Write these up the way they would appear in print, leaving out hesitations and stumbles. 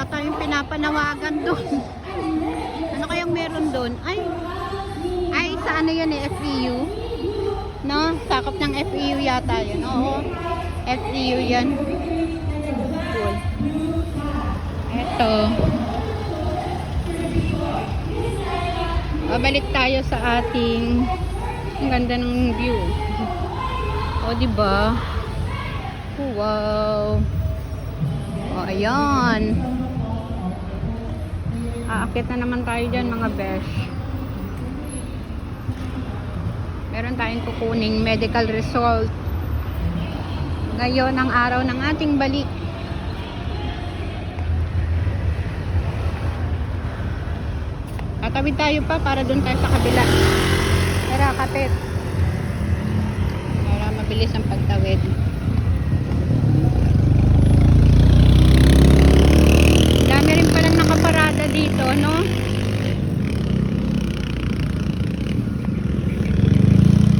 yata yung pinapanawagan doon. Ano kayang meron doon? Ay, sa ano yan eh, FEU? No? Sakop ng FEU yata yun. Oo. FEU yan. Cool. Eto. Babalik tayo sa ating ang ganda ng view. O, diba? Oh, wow. O, ayan. Aakit na naman tayo dyan, mga besh. Meron tayong kukuning medical result. Ngayon ang araw ng ating balik. Tatawid tayo pa para doon tayo sa kabila. Tara, kapit. Para mabilis ang pagtawid. Dami rin palang nakaparada dito, no?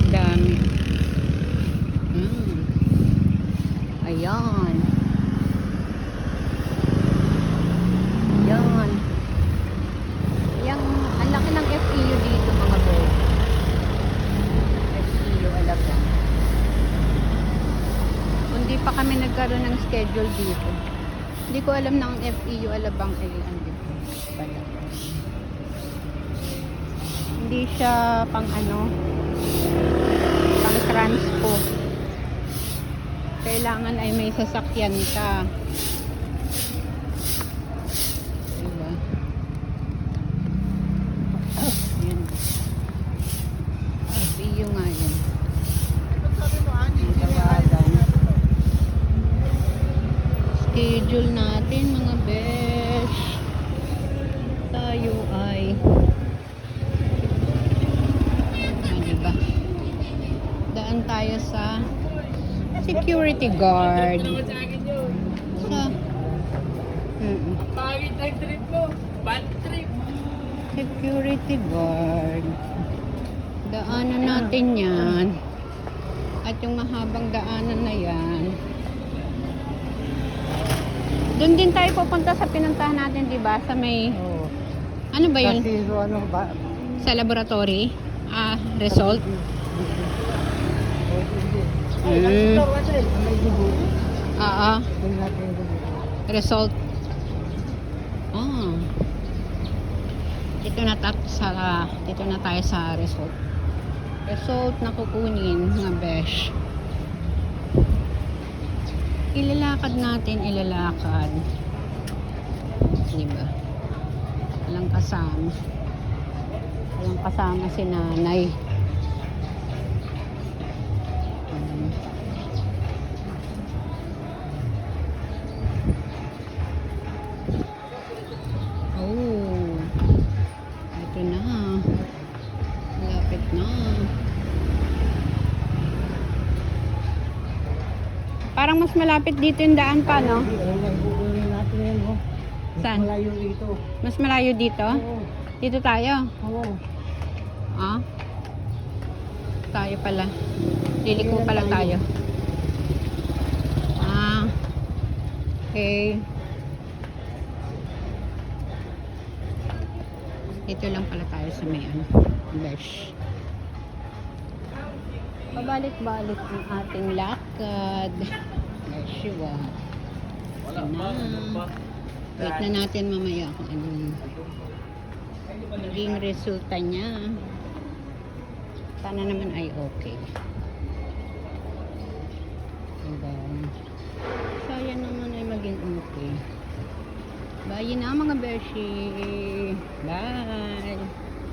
Dami. Ayan. Ayan. Ang laki ng FEU dito, mga boy. FEU Alabang. Hindi pa kami nagkaroon ng schedule dito. Hindi ko alam na ang FEU Alabang ay andito pala. Hindi siya pang ano, pang transpo. Kailangan ay may sasakyan ka. Diba? Ayan. FEU nga yun. Schedule natin, mga besh. Tayo ay diba? Daan tayo sa security guard. Sa Pangit ang trip mo. Bad trip. security guard. Daanan natin yan. At yung mahabang daanan na yan. Doon din tayo pupunta sa pinuntahan natin, di ba? Sa may... Oo. Ano ba yun? Kasi ano ba? Sa laboratory? Result? Result. Dito na tayo sa result. Result na kukunin, mga besh. Ilalakad natin, ilalakad. Diba? Walang kasama. Walang kasama si nanay. Oh. Ito na. Malapit na. Parang mas malapit dito yung daan pa, no? Saan? Malayo dito. Mas malayo dito? Oo. Dito tayo? Oo. Tayo pala. Liliko pala tayo. Okay. Dito lang pala tayo sa may besh. Pabalik-balik ang ating lakad. Yeshua. Wait na natin mamaya kung anong naging resulta niya. Sana naman ay okay. Diba? Sana naman ay maging okay. Bye na, mga beshi. Bye.